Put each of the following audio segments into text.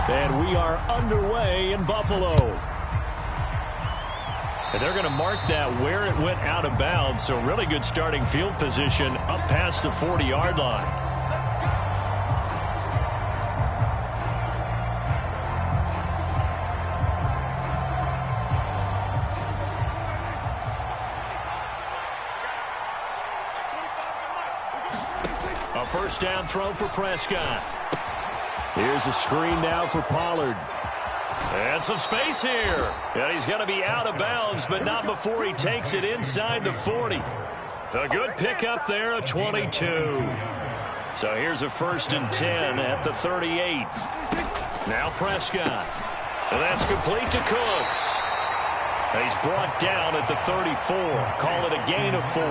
And we are underway in Buffalo. And they're going to mark that where it went out of bounds. So really good starting field position up past the 40-yard line. A first down throw for Prescott. Here's a screen now for Pollard. And some space here. And he's going to be out of bounds, but not before he takes it inside the 40. A good pickup there, a 22. So here's a 1st and 10 at the 38. Now Prescott. And that's complete to Cooks. And he's brought down at the 34. Call it a gain of 4.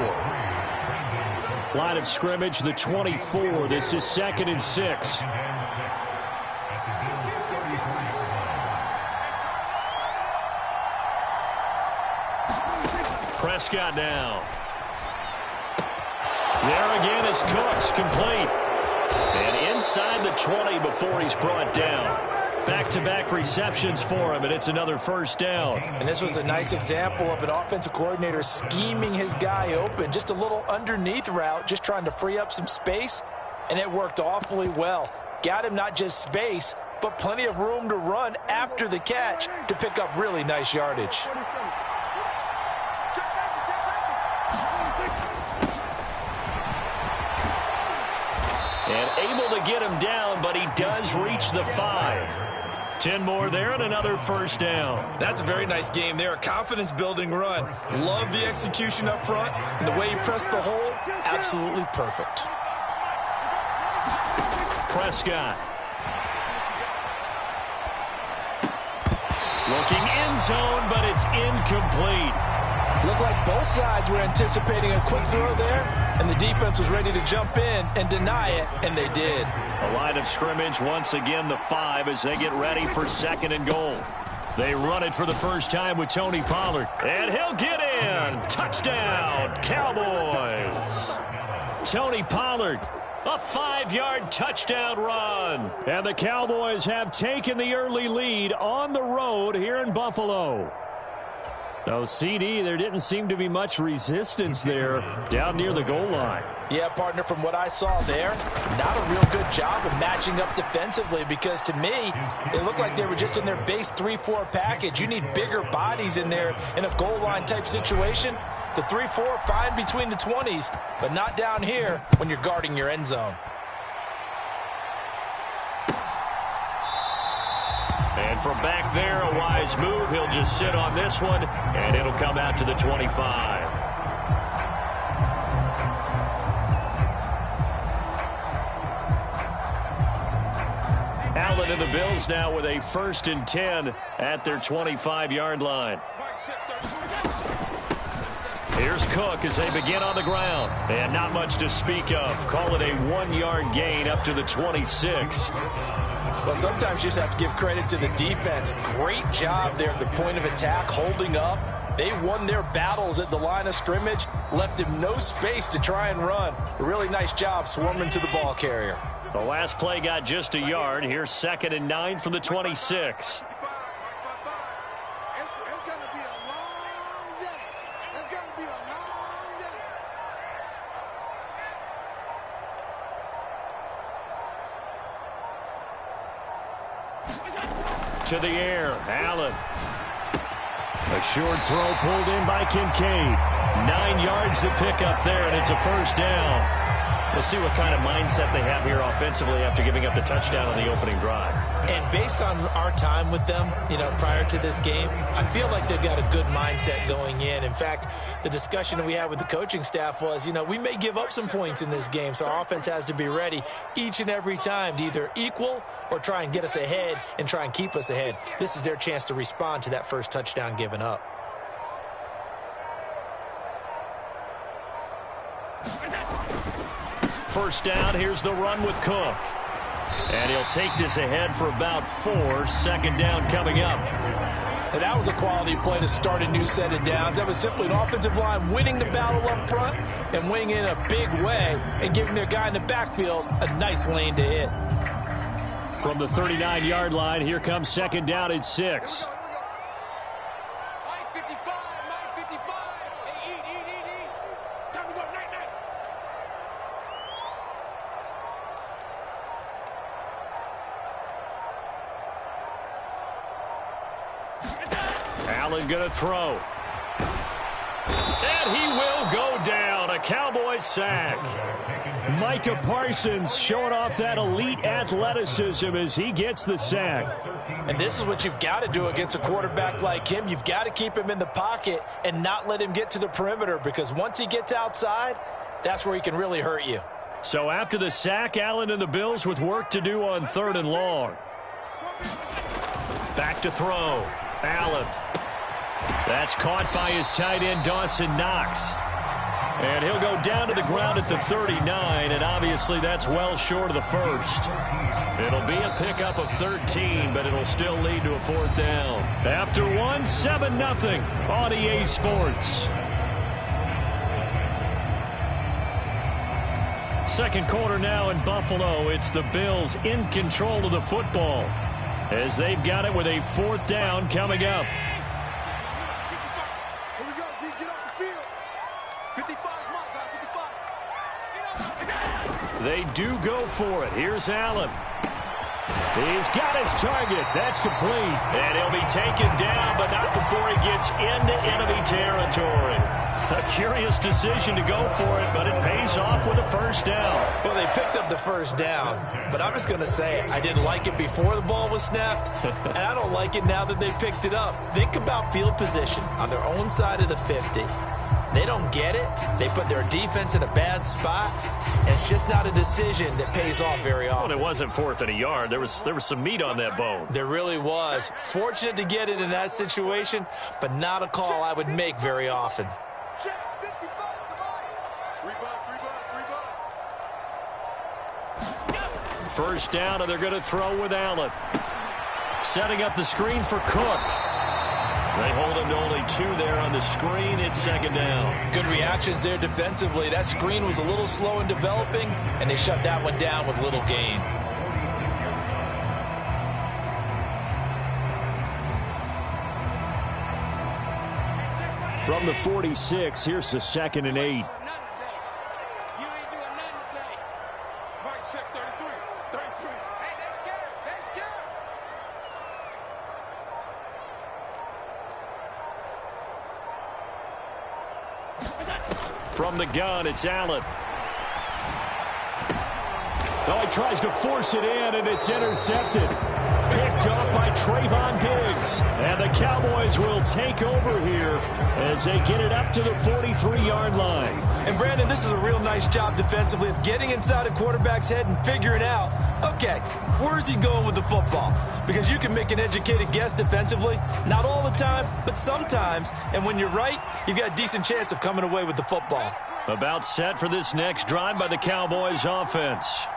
Line of scrimmage, the 24. This is 2nd and 6. Prescott now. There again is Cooks, complete. And inside the 20 before he's brought down. Back-to-back receptions for him, and it's another first down. And this was a nice example of an offensive coordinator scheming his guy open. Just a little underneath route, just trying to free up some space, and it worked awfully well. Got him not just space, but plenty of room to run after the catch to pick up really nice yardage. And able to get him down, but he does reach the 5. 10 more there and another first down. That's a very nice game there. A confidence-building run. Love the execution up front. And the way he pressed the hole, absolutely perfect. Prescott. Looking end zone, but it's incomplete. Looked like both sides were anticipating a quick throw there, and the defense was ready to jump in and deny it, and they did. A line of scrimmage, once again the 5 as they get ready for 2nd and goal. They run it for the first time with Tony Pollard, and he'll get in. Touchdown, Cowboys. Tony Pollard, a 5-yard touchdown run. And the Cowboys have taken the early lead on the road here in Buffalo. No, CD, there didn't seem to be much resistance there down near the goal line. Yeah, partner, from what I saw there, not a real good job of matching up defensively because to me, it looked like they were just in their base 3-4 package. You need bigger bodies in there in a goal line type situation. The 3-4, fine between the 20s, but not down here when you're guarding your end zone. And from back there, a wise move. He'll just sit on this one, and it'll come out to the 25. Allen and the Bills now with a 1st and 10 at their 25-yard line. Here's Cook as they begin on the ground. And not much to speak of. Call it a 1-yard gain up to the 26. Well, sometimes you just have to give credit to the defense. Great job there at the point of attack, holding up. They won their battles at the line of scrimmage, left him no space to try and run. A really nice job swarming to the ball carrier. The last play got just a yard. Here's 2nd and 9 from the 26. To the air, Allen. A short throw pulled in by Kincaid. 9 yards to pick up there, and it's a first down. We'll see what kind of mindset they have here offensively after giving up the touchdown on the opening drive. And based on our time with them, prior to this game, I feel like they've got a good mindset going in. In fact, the discussion that we had with the coaching staff was, we may give up some points in this game, so our offense has to be ready each and every time to either equal or try and get us ahead and try and keep us ahead. This is their chance to respond to that first touchdown given up. First down, here's the run with Cook. And he'll take this ahead for about 4. 2nd down coming up. And that was a quality play to start a new set of downs. That was simply an offensive line winning the battle up front and winning in a big way and giving their guy in the backfield a nice lane to hit. From the 39-yard line, here comes second down at 6. Allen going to throw. And he will go down. A Cowboys sack. Micah Parsons showing off that elite athleticism as he gets the sack. And this is what you've got to do against a quarterback like him. You've got to keep him in the pocket and not let him get to the perimeter, because once he gets outside, that's where he can really hurt you. So after the sack, Allen and the Bills with work to do on 3rd and long. Back to throw. Allen. That's caught by his tight end, Dawson Knox. And he'll go down to the ground at the 39, and obviously that's well short of the first. It'll be a pickup of 13, but it'll still lead to a 4th down. After one, 7-0 on EA Sports. Second quarter now in Buffalo. It's the Bills in control of the football as they've got it with a 4th down coming up. They do go for it. Here's Allen. He's got his target. That's complete. And he'll be taken down, but not before he gets into enemy territory. A curious decision to go for it, but it pays off with a 1st down. Well, they picked up the 1st down, but I'm just going to say I didn't like it before the ball was snapped, and I don't like it now that they picked it up. Think about field position on their own side of the 50. They don't get it. They put their defense in a bad spot, and it's just not a decision that pays off very often. Well, it wasn't 4th and a yard. There was some meat on that bone. There really was. Fortunate to get it in that situation, but not a call I would make very often. First down, and they're going to throw with Allen. Setting up the screen for Cook. They hold him to only 2 there on the screen. It's 2nd down. Good reactions there defensively. That screen was a little slow in developing, and they shut that one down with little gain. From the 46, here's the 2nd and 8. From the gun, it's Allen. Oh, he tries to force it in, and it's intercepted. Picked off by Trayvon Diggs. And the Cowboys will take over here as they get it up to the 43-yard line. And, Brandon, this is a real nice job defensively of getting inside a quarterback's head and figuring out, okay, where's he going with the football? Because you can make an educated guess defensively. Not all the time, but sometimes. And when you're right, you've got a decent chance of coming away with the football. About set for this next drive by the Cowboys offense.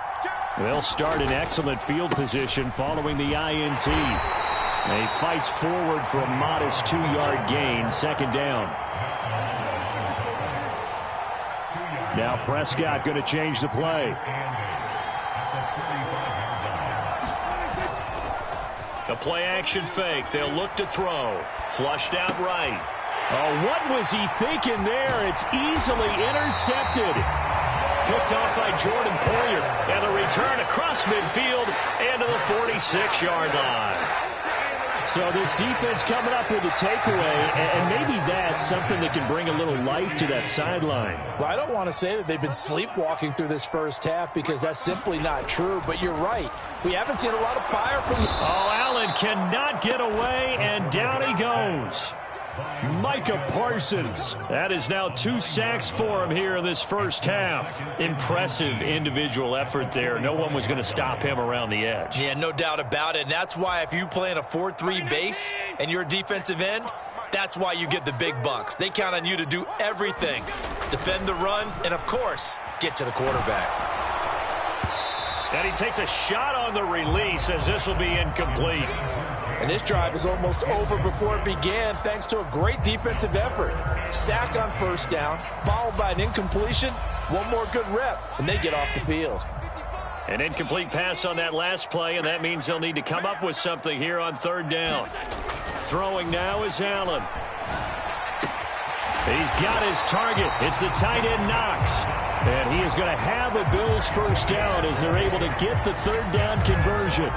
They'll start in excellent field position following the INT. He fights forward for a modest 2-yard gain, 2nd down. Now Prescott going to change the play. A play-action fake. They'll look to throw. Flushed out right. Oh, what was he thinking there? It's easily intercepted. Picked off by Jordan Poyer. And a return across midfield and to the 46-yard line. So this defense coming up with a takeaway, and maybe that's something that can bring a little life to that sideline. Well, I don't want to say that they've been sleepwalking through this first half because that's simply not true, but you're right. We haven't seen a lot of fire from... Oh, Allen cannot get away, and down he goes. Micah Parsons. That is now 2 sacks for him here in this first half. Impressive individual effort there. No one was going to stop him around the edge. Yeah, no doubt about it. And that's why if you play in a 4-3 base and you're a defensive end, that's why you get the big bucks. They count on you to do everything. Defend the run and, of course, get to the quarterback. And he takes a shot on the release as this will be incomplete. And this drive is almost over before it began thanks to a great defensive effort. Sack on first down, followed by an incompletion. One more good rep, and they get off the field. An incomplete pass on that last play, and that means they'll need to come up with something here on third down. Throwing now is Allen. He's got his target. It's the tight end Knox. And he is going to have a Bills first down as they're able to get the third down conversion.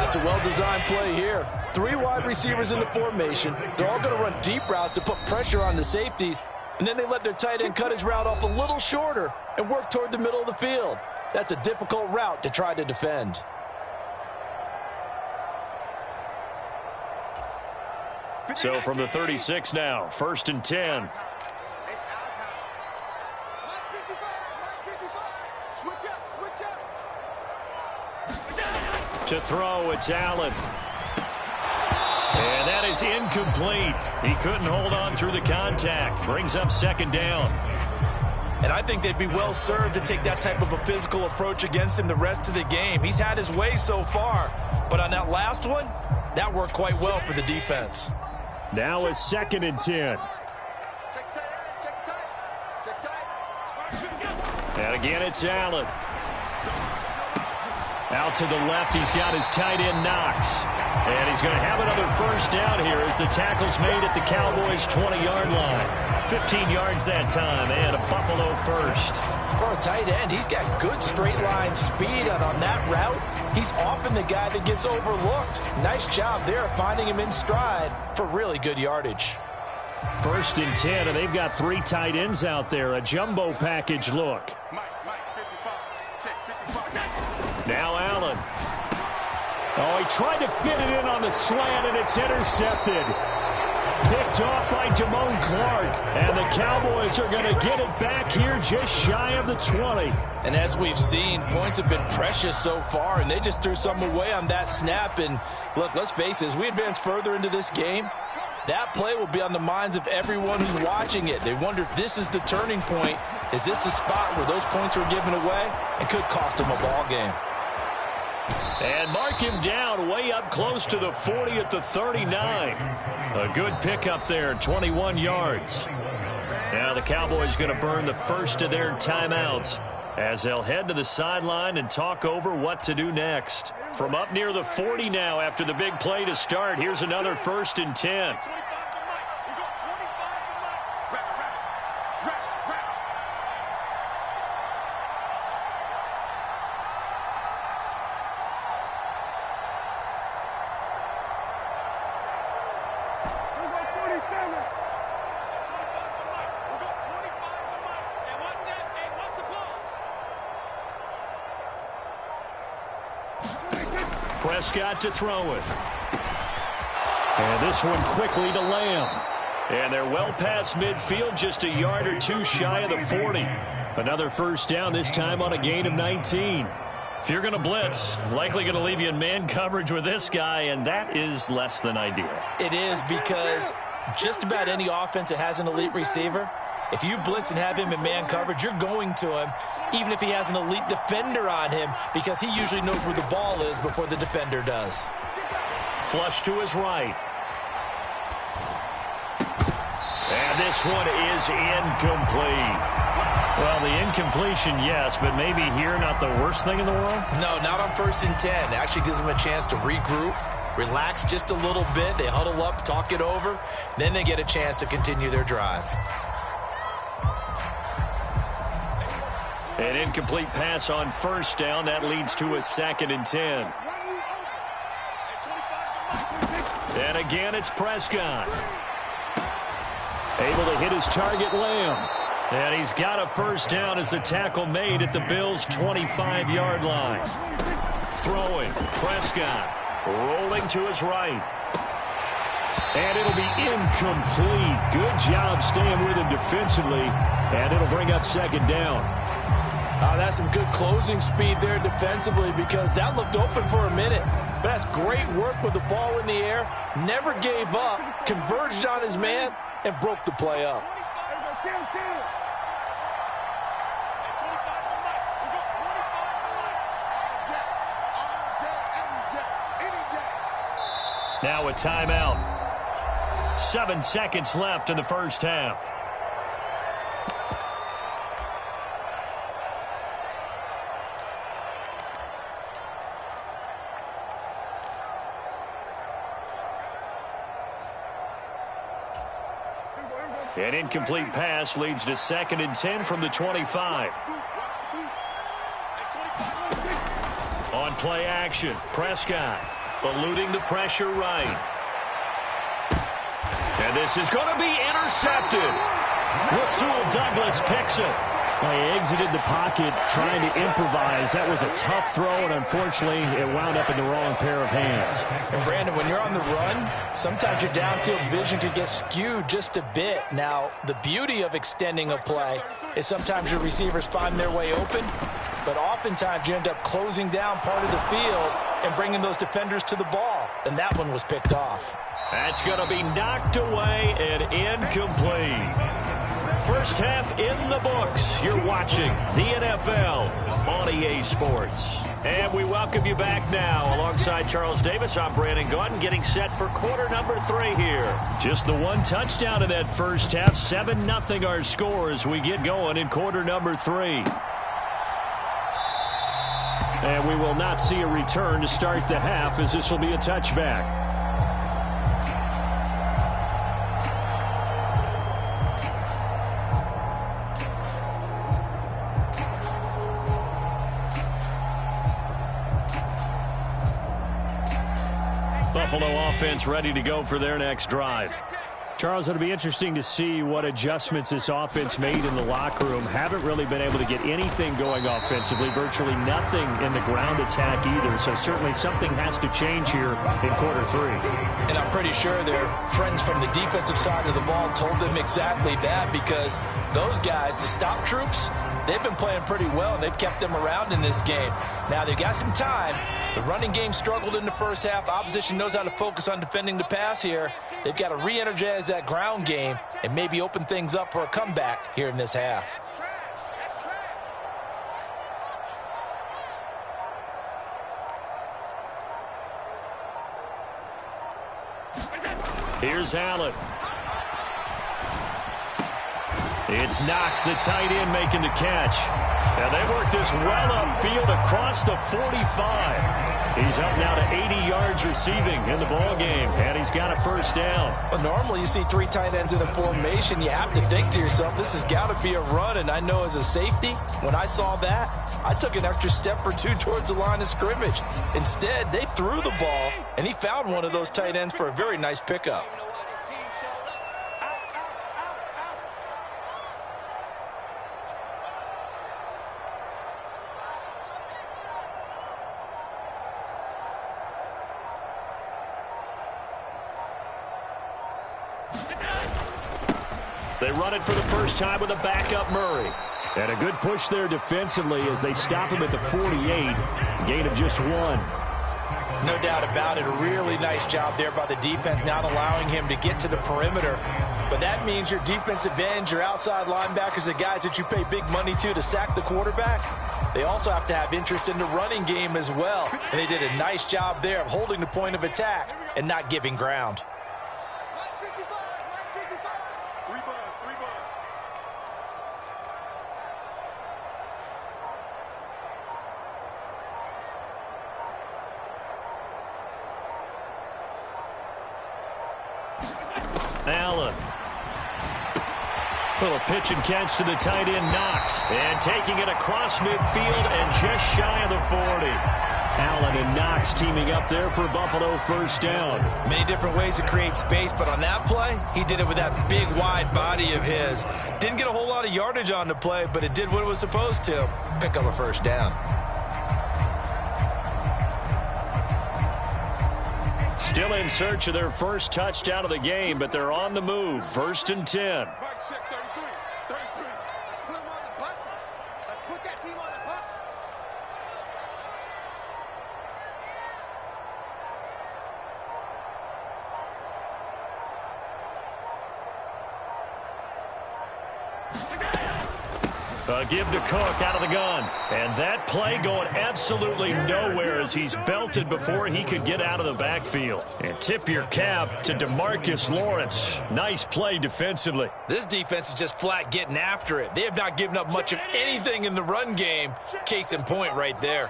It's a well-designed play here. 3 wide receivers in the formation. They're all going to run deep routes to put pressure on the safeties. And then they let their tight end cut his route off a little shorter and work toward the middle of the field. That's a difficult route to try to defend. So from the 36 now, 1st and 10. To throw, it's Allen. And that is incomplete. He couldn't hold on through the contact. Brings up 2nd down. And I think they'd be well served to take that type of a physical approach against him the rest of the game. He's had his way so far. But on that last one, that worked quite well for the defense. Now it's 2nd and 10. And again, it's Allen. Out to the left, he's got his tight end Knox. And he's going to have another first down here as the tackle's made at the Cowboys' 20-yard line. 15 yards that time, and a Buffalo first. For a tight end, he's got good straight line speed, and on that route, he's often the guy that gets overlooked. Nice job there finding him in stride for really good yardage. 1st and 10, and they've got 3 tight ends out there. A jumbo package look. Now Allen. Oh, he tried to fit it in on the slant, and it's intercepted. Picked off by Damone Clark, and the Cowboys are going to get it back here just shy of the 20. And as we've seen, points have been precious so far, and they just threw some away on that snap. And look, let's face it, as we advance further into this game, that play will be on the minds of everyone who's watching it. They wonder if this is the turning point. Is this the spot where those points were given away and could cost them a ball game? And mark him down way up close to the 40 at the 39. A good pickup there, 21 yards. Now the Cowboys going to burn the first of their timeouts as they'll head to the sideline and talk over what to do next. From up near the 40 now after the big play to start, here's another 1st and 10. Prescott to throw it. And this one quickly to Lamb. And they're well past midfield, just a yard or 2 shy of the 40. Another first down, this time on a gain of 19. If you're going to blitz, likely going to leave you in man coverage with this guy, and that is less than ideal. It is, because just about any offense that has an elite receiver, if you blitz and have him in man coverage, you're going to him, even if he has an elite defender on him, because he usually knows where the ball is before the defender does. Flush to his right. And this one is incomplete. Well, the incompletion, yes, but maybe here not the worst thing in the world? No, not on 1st and 10. It actually gives them a chance to regroup, relax just a little bit. They huddle up, talk it over. Then they get a chance to continue their drive. An incomplete pass on first down. That leads to a 2nd and 10. And again, it's Prescott. Able to hit his target, Lamb. And he's got a first down as the tackle made at the Bills' 25-yard line. Throwing, Prescott. Rolling to his right. And it'll be incomplete. Good job staying with him defensively. And it'll bring up 2nd down. That's some good closing speed there defensively, because that looked open for a minute. But that's great work with the ball in the air. Never gave up, converged on his man, and broke the play up. Now a timeout. 7 seconds left in the first half. An incomplete pass leads to 2nd and 10 from the 25. On play action, Prescott eluding the pressure right. And this is going to be intercepted. Rasul Douglas picks it. Well, he exited the pocket trying to improvise. That was a tough throw, and unfortunately, it wound up in the wrong pair of hands. And Brandon, when you're on the run, sometimes your downfield vision could get skewed just a bit. Now, the beauty of extending a play is sometimes your receivers find their way open, but oftentimes you end up closing down part of the field and bringing those defenders to the ball, and that one was picked off. That's going to be knocked away and incomplete. First half in the books. You're watching the NFL on EA Sports. And we welcome you back now. Alongside Charles Davis, I'm Brandon Gaudin, getting set for quarter number 3 here. Just the one touchdown in that first half. 7-0 our score as we get going in quarter number 3. And we will not see a return to start the half, as this will be a touchback. Buffalo offense ready to go for their next drive. Charles, it'll be interesting to see what adjustments this offense made in the locker room. Haven't really been able to get anything going offensively, virtually nothing in the ground attack either. So certainly something has to change here in quarter 3. And I'm pretty sure their friends from the defensive side of the ball told them exactly that, because those guys, the stop troops, they've been playing pretty well, and they've kept them around in this game. Now, they've got some time. The running game struggled in the first half. Opposition knows how to focus on defending the pass here. They've got to re-energize that ground game and maybe open things up for a comeback here in this half. Here's Allen. It's Knox, the tight end, making the catch. And they work this well upfield across the 45. He's up now to 80 yards receiving in the ball game, and he's got a first down. Well, normally you see 3 tight ends in a formation. You have to think to yourself, this has got to be a run. And I know as a safety, when I saw that, I took an extra step or 2 towards the line of scrimmage. Instead, they threw the ball, and he found one of those tight ends for a very nice pickup. They run it for the first time with a backup Murray. And a good push there defensively as they stop him at the 48. Gain of just 1. No doubt about it. A really nice job there by the defense, not allowing him to get to the perimeter. But that means your defensive ends, your outside linebackers, the guys that you pay big money to sack the quarterback, they also have to have interest in the running game as well. And they did a nice job there of holding the point of attack and not giving ground. Allen. Little pitch and catch to the tight end, Knox. And taking it across midfield and just shy of the 40. Allen and Knox teaming up there for Buffalo first down. Many different ways to create space, but on that play, he did it with that big, wide body of his. Didn't get a whole lot of yardage on the play, but it did what it was supposed to. Pick up a first down. Still in search of their first touchdown of the game, but they're on the move. 1st and 10. Give to Cook out of the gun. And that play going absolutely nowhere as he's belted before he could get out of the backfield. And tip your cap to DeMarcus Lawrence. Nice play defensively. This defense is just flat getting after it. They have not given up much of anything in the run game. Case in point right there.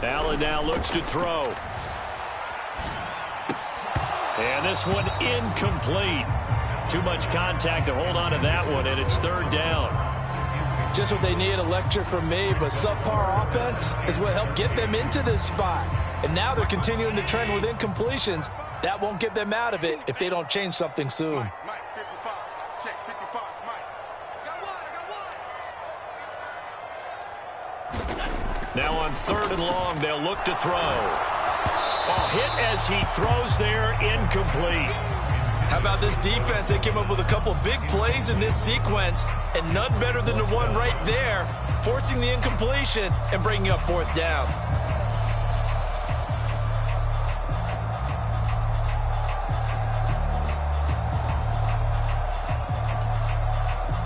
Allen now looks to throw. And this one incomplete. Too much contact to hold on to that one, and it's third down. Just what they need, a lecture from me, but subpar offense is what helped get them into this spot. And now they're continuing the trend with incompletions. That won't get them out of it if they don't change something soon. Mike, 55. Check 55, Mike. I got one. Now on third and long, they'll look to throw. Oh, hit as he throws there, incomplete. How about this defense? They came up with a couple big plays in this sequence, and none better than the one right there, forcing the incompletion and bringing up fourth down.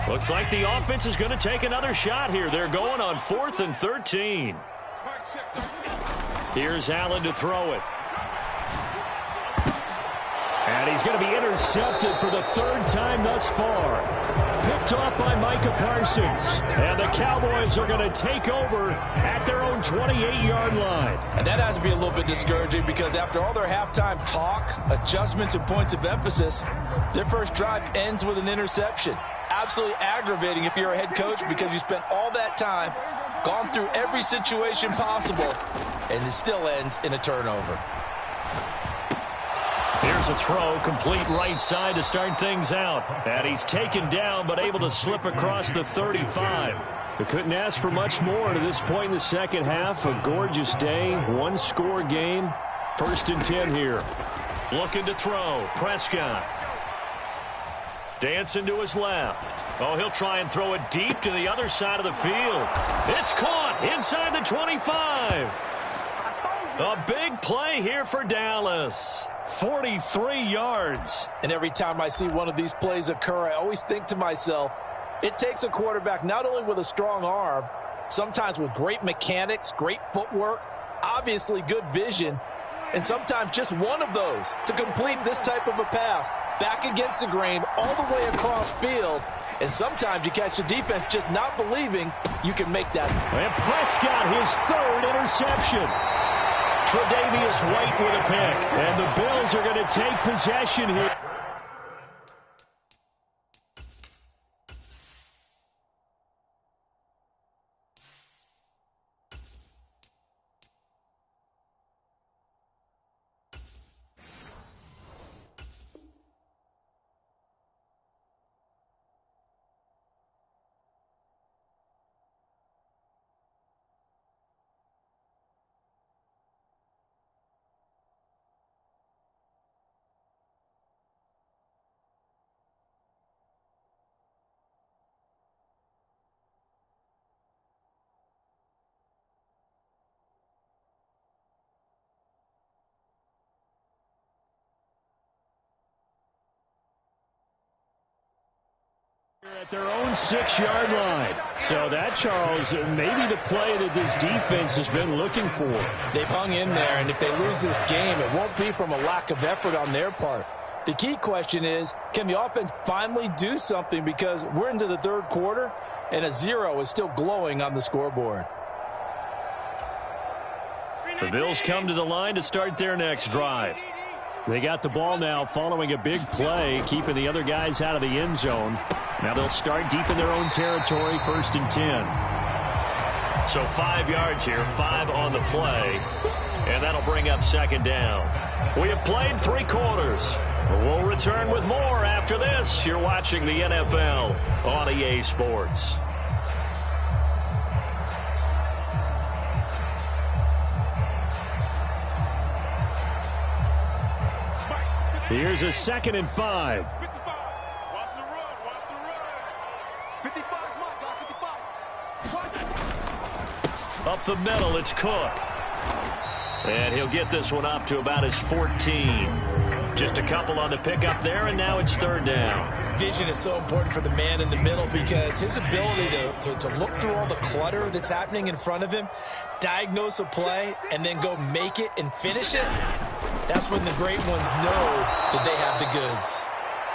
Looks like the offense is going to take another shot here. They're going on 4th and 13. Here's Allen to throw it. And he's going to be intercepted for the third time thus far. Picked off by Micah Parsons. And the Cowboys are going to take over at their own 28-yard line. And that has to be a little bit discouraging because after all their halftime talk, adjustments, and points of emphasis, their first drive ends with an interception. Absolutely aggravating if you're a head coach because you spent all that time, gone through every situation possible, and it still ends in a turnover. Here's a throw, complete right side to start things out. And he's taken down, but able to slip across the 35. They couldn't ask for much more to this point in the second half. A gorgeous day, one-score game. 1st and 10 here. Looking to throw, Prescott. Dancing to his left. Oh, he'll try and throw it deep to the other side of the field. It's caught inside the 25. A big play here for Dallas. 43 yards. And every time I see one of these plays occur, I always think to myself, it takes a quarterback not only with a strong arm, sometimes with great mechanics, great footwork, obviously good vision, and sometimes just one of those to complete this type of a pass back against the grain all the way across field. And sometimes you catch the defense just not believing you can make that. And Prescott, his third interception. Tre'Davious White with a pick. And the Bills are going to take possession here. At their own 6-yard line. So that, Charles, may be the play that this defense has been looking for. They've hung in there, and if they lose this game, it won't be from a lack of effort on their part. The key question is, can the offense finally do something, because we're into the third quarter, and a 0 is still glowing on the scoreboard. The Bills come to the line to start their next drive. They got the ball now following a big play, keeping the other guys out of the end zone. Now they'll start deep in their own territory, 1st and 10. So 5 yards here, 5 on the play, and that'll bring up 2nd down. We have played 3 quarters. We'll return with more after this. You're watching the NFL on EA Sports. Here's a 2nd and 5. Watch the run. Watch the run. 55, Mike. 55. Up the middle, it's Cook. And he'll get this one up to about his 14. Just a couple on the pickup there, and now it's 3rd down. Vision is so important for the man in the middle, because his ability to look through all the clutter that's happening in front of him, diagnose a play, and then go make it and finish it, that's when the great ones know that they have the goods.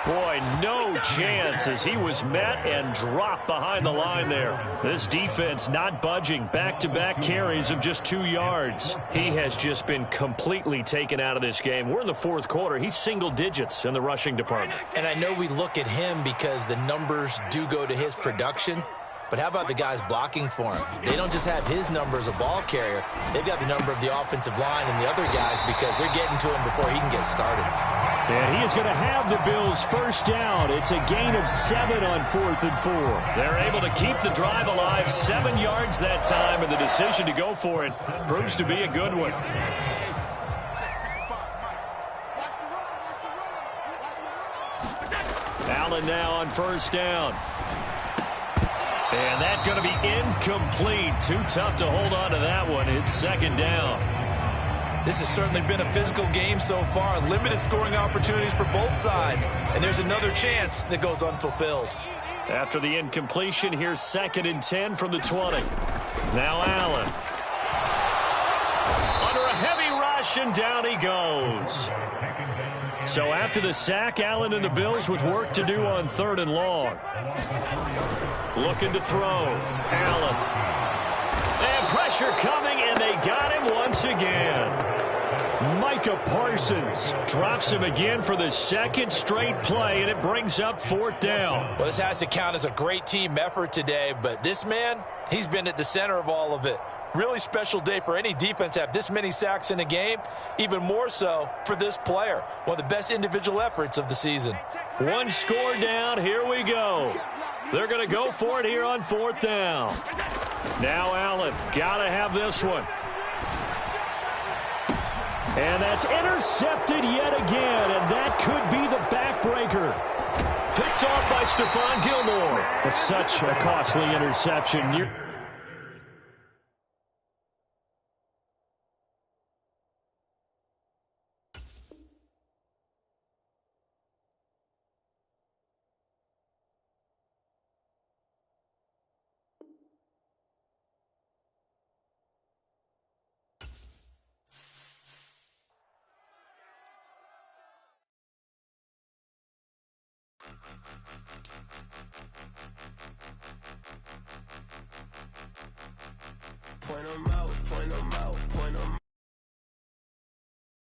Boy, no chance as he was met and dropped behind the line there. This defense not budging. Back-to-back carries of just 2 yards. He has just been completely taken out of this game. We're in the fourth quarter. He's single digits in the rushing department. And I know we look at him because the numbers do go to his production. But how about the guys blocking for him? They don't just have his number as a ball carrier. They've got the number of the offensive line and the other guys because they're getting to him before he can get started. And he is going to have the Bills first down. It's a gain of 7 on 4th and 4. They're able to keep the drive alive, 7 yards that time, and the decision to go for it proves to be a good one. Allen now on first down. And that's going to be incomplete. Too tough to hold on to that one. It's second down. This has certainly been a physical game so far. Limited scoring opportunities for both sides. And there's another chance that goes unfulfilled. After the incompletion, here's 2nd and 10 from the 20. Now Allen. Under a heavy rush, and down he goes. So after the sack, Allen and the Bills with work to do on 3rd and long. Looking to throw. Allen. And pressure coming, and they got him once again. Micah Parsons drops him again for the 2nd straight play, and it brings up 4th down. Well, this has to count as a great team effort today, but this man, he's been at the center of all of it. Really special day for any defense to have this many sacks in a game, even more so for this player. One of the best individual efforts of the season. 1 score down, here we go. They're going to go for it here on 4th down. Now Allen, got to have this one. And that's intercepted yet again, and that could be the backbreaker. Picked off by Stephon Gilmore. It's such a costly interception. Point 'em out, point 'em out.